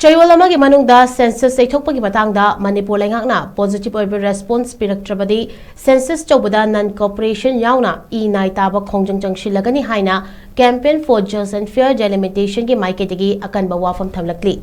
Chayol Amagi Manungda Census Yeithokpagi Matangda Manipur Leingakna positive Oiba response PIRAKTRABADI Census TOUBADA non-cooperation YAONA TABA KHONGJANG CHANGSILLAGANI HAINA campaign for just and fair delimitation ki MAKEIDAGI AKANBA WAPHAM THAMLAKLI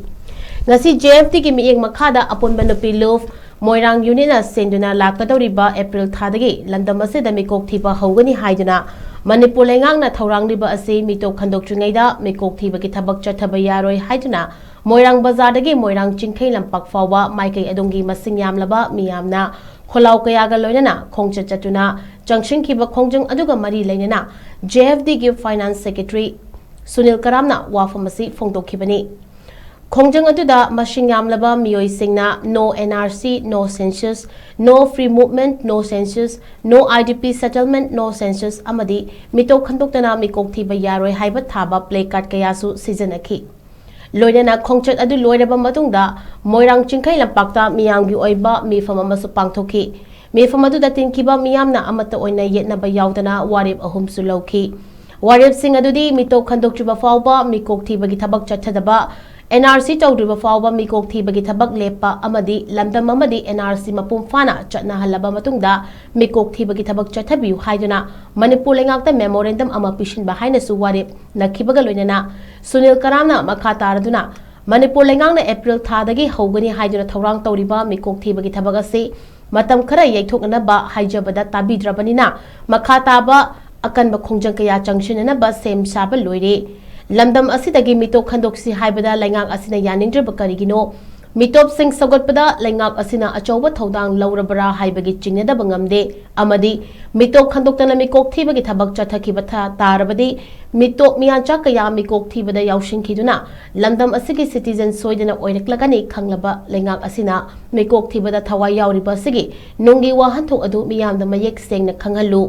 ngasi JFT ki mieng makhada apun banupi love Moirang Unina Senduna Lakadoriba April Thadagi Landamase the Mikok Tiba Hogani Haiduna Manipur Leingakna Taurang Riba Ase Mito Kandoktrinaida Mikok Tiba Kitabak Chatabayaroi Haiduna Moirang Bazadagi Moirang Chinkai Lampak Fawa Maike Edongi Masingyam Laba Miyamna Kholau Kayaga Loinana Khongcha Chatuna Junction Kiba Khongjang Aduga Mari Lainana JFD give Finance Secretary Sunil Karamna Wafamasi Fongdo Kibani Khongjang Aduda Masingyam Laba Miyoi Singna no NRC no census no free movement no census no IDP settlement no census Amadi Mito Kandoktana Mikok Tiba Yaroi Haiba TABA play card Kayasu season aki Loinana Khongchat adu loiraba matungda Moirang Chinkai Lampakta Miyamgi Oiba Mifam amasu pangthoki Mifam adu datin kiba miyamna amata oina yetnaba yaudana warib ahum su lawki warib sing adudi mito khandoktriba fawba mikok thibagi thabak chathadaba NRC tawdriba fawba mikok thibagi thabak lepa amadi lamdam amadi NRC mapum fana chatna halaba matungda mikok thibagi thabak chathabiu haiduna Manipur Leingakna memorandum ama pishin ba haina su warib nakhibaga loinana Sunil Karamna makha taraduna Manipur Leingakna April thadagi hogani haiduna thorang tawriba mikok thibagi thabak ase matam khara yeithokna ba haijabada tabidrabanina makha taba akanba khongjang kaya changshina ba sem saba loire lamdam asidagi mito khandoksi haibada Leingak asina yaningdrba karigino mitop sing sagodpada Leingak asina achoba thodang laurabara haibagi chingnada bangamde amadi mito khandoktana mikok thibagi thabak chathakiba tarabadi mito miyancha kaya mikok thibada yaushinkhiduna lamdam asigi citizen soidana oiraklagani khanglaba Leingak asina mikok thibada thawai yauriba sigi nungi wahanthok adu miyamda mayek sengna khanghalu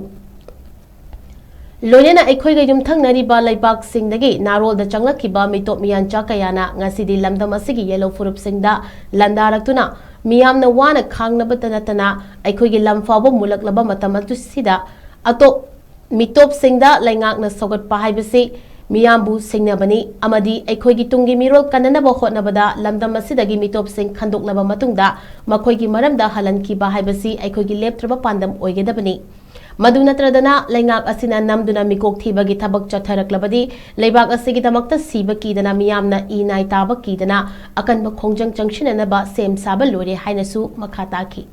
Loinana Ekoiga Yumtangnariba Laibak Singdagi Narol the Changlakiba Mitop Miyancha Kayana Ngasidi Lamdam Asigi Yellow Furup Singda Landaratuna Miyamna Wana Kangnabatanatana Ekoigi Lamfabo Mulaklaba Matamatu Sida Ato Mitop Singda Leingakna Sogot Pahibasi Miyambu Singnabani Amadi Ekoigi Tungi Mirol Kananaba Hotnabada Lamdam Asidagi Mitop Sing Kandoklaba Matungda Makoigi Maramda Halanki Bahibasi Ekoigi Leptraba Pandam Oigedabani Maduna Tradana, Leingak Asina Namduna Mikok Thibagi Tabak Chatharaklabadi, Leibak Asigi Damakta Siba Kidana Miyamna Inai Taba Kidana, Akanba Khongjang Junction and Aba Same Saba Lore Hainasu Makataki.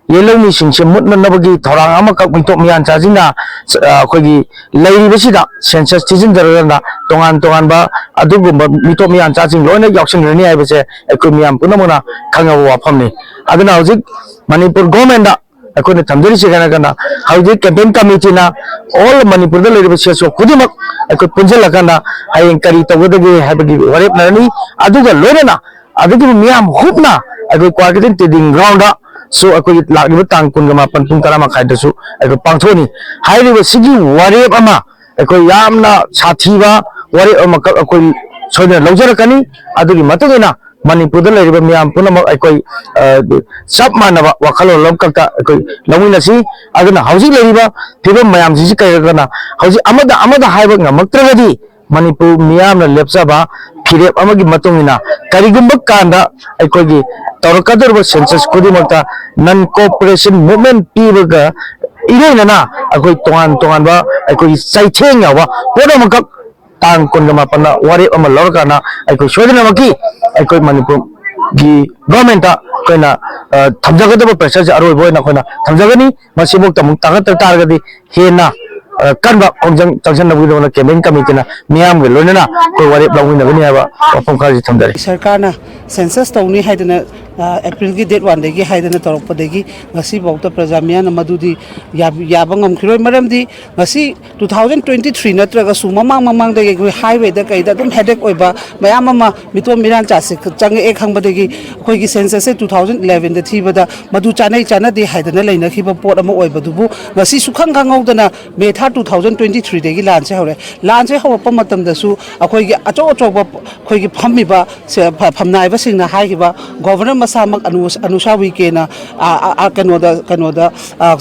Yellow mission, Mutman Nabagi, Toramaka, Mitomian Chazina, Kogi, Lady Visida, Census Tizen Darana, Tonganba, Adugumba, Mitomian Chazin, Lona Yokshan Reni, I was a Kumiam Punamona, Kangawa Pamni. Adanauzik, Manipur government, I couldn't Tamdiri Siganagana, how did campaign committee na all Manipur the lady was so Kudimak, I could Punjalakana, I encourage the Wudagi, Habagi, Warep Nani, Aduga Lorena, Adugu Miam Hupna, I could quarter to the ground up. So I could like Tang Kungama Pantunkarama Kaidasu, I could Pantoni. Highly was Sigi, Warrior Ama, I could Yamna, Sativa, Warrior Amaka, I could Soda Lojarakani, Aduri Matagana, Manipur, Miam Punama, I could Subman Wakalo Lomkata, I could Laminasi, Adana Housing Lariba, People Mayam Zizikana, Housing Amada Hivanga, Matradi, Manipur, Miam, Lepsaba, Pirep Amagi Matungina, Karigumba Kanda, I could Torakadur census Kudimota, non-cooperation movement Pivaga, Irena, a great Tonganba, I could citing our Podamaka, Tang Kundamapana, Wari Amalorgana, I could show them a key, I could Manipur, government, Kona, Tamjagata Pressure, Aroboina, Tamjagani, Masibuk Tamutagata Targadi, Hena. Kanba Khongjang Junction na campaign committee na miyam ge loinana ko wari blawin na gani aba wapam khaji thamdari sarkar na census tawni haidana April gi date 1 dagi haidana torokpa dagi ngasi bauta prajamiya na madudi yaba ngamkhiroi maramdi ngasi 2023 natraga su mamang dagi highway da kaida dum headache oiba mayam ama mitom miran chase chang ek hangba dagi khoi gi census 2011 da thibada madu chana de haidana leina khiba pot ama oiba dubu ngasi sukhang gangau me 2023 dagi lanse hawpa matam dasu akhoi gi acho ba khoi gi phammiba phamnai ba singna haiba governor masamak anusawi kena kanoda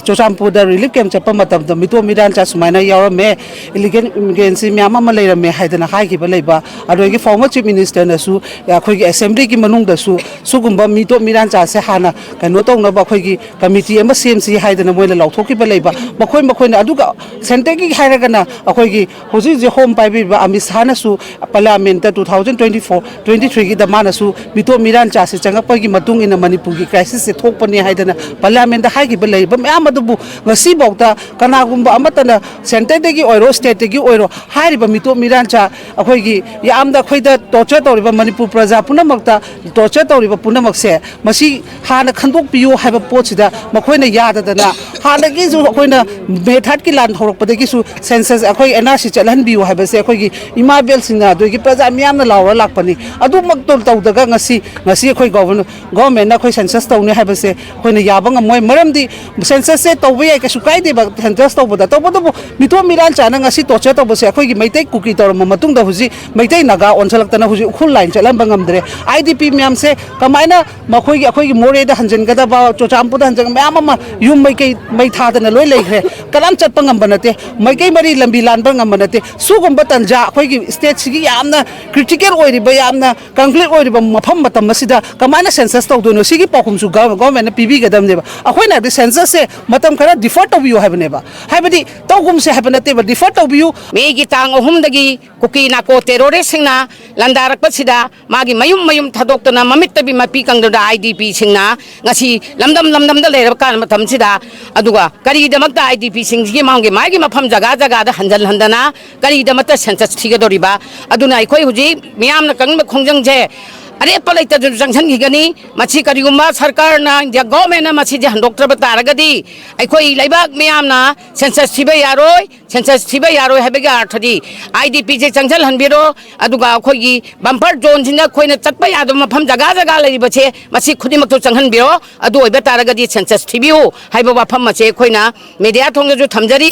Chochampuda relief camp chapa matamda mito midan cha sumaina yaurame illegal immigrancy myama malayrame haidana haikiba leiba adogi former chief minister na su akhoi assembly ki manungda su sugumba mito midan cha se hana kano tongnaba akhoi committee ama CMC haidana moila lauthokiba leiba makhoi na aduga center ki hairagana akhoi hoji je home paiba amis hana su parliament 2024-23 ki damana su mito midan cha se changapagi matung ina manipur ki crisis se thokpani haidana parliament haikiba leiba amadu ngasi bauta kanagumba amatana center degi oiro state degi oiro hairiba mito mirancha akhoi yamda khoida torture tawriba manipur praja punamakta torture tawriba punamakse masi hana khandok piyo haiba pochida makhoina yadadana hana gi ju akhoina method ki lan thorokpadegi su census akhoi NRC chalhan biyo haiba se akhoi ima bel singna dogi praja miyamna lawra lakpani adu maktol tawdaga ngasi akhoi government na akhoi census tawne haiba se khoina yabanga moi maramdi census se tawbe ai kasu kaide ba census tawbada tawbada mito miran chana ngasi torture tawbase akhoi maitai kuki tawrama matung da huji maitai naga onchalaktana huji ukhul line chalam bangamdre IDP myam se kamaina makhoi akhoi more da hanjan gada ba chochampu da hanjan myam ma yum mai thadana loi leikre kalam chatpa ngam banate mai mari lambi lan ba ngam banate sugumba tanja akhoi state sigi yamna critical oiri ba yamna conflict oiri ba mafam matam masida kamaina census tawdono sigi pakhum su government na PB gadam deba akhoi na census se matam khara defer tawbiyo haibneba haibadi tawgum se haibnate ba defer tawbiyo megi tang ohumdagi kuki na ko terrorist singna landarak pasida magi mayum thadoktana mamittabi mapi kangda IDP singna ngasi lamdam da lerab kan matam sida aduga kari damakta IDP singgi mangge magi mafam jaga da handana kari damakta census thigadoriba aduna ikoi huji miyamna kangba khongjang je अरे पलाई तजु junction हिगनी मछि करिगुमा सरकार ना या government ना मछि जे हंडोक्टर बतारगदी अखोई लैबाक मियामना सेंसस थिबे यारोय हेबेगा अर्थदी आईडीपी जे जंक्शन हनबिरो अदुगा अखोई बम्पर जोन जिना खोइना चटपा यादो मफम जगा लैबछे मछि खुदिमक्तो जंक्शन बिरो अदु ओइबा तारगदी सेंसस थिबियो हाइबा वाफम मछे खोइना मीडिया थोंगजु थमजरी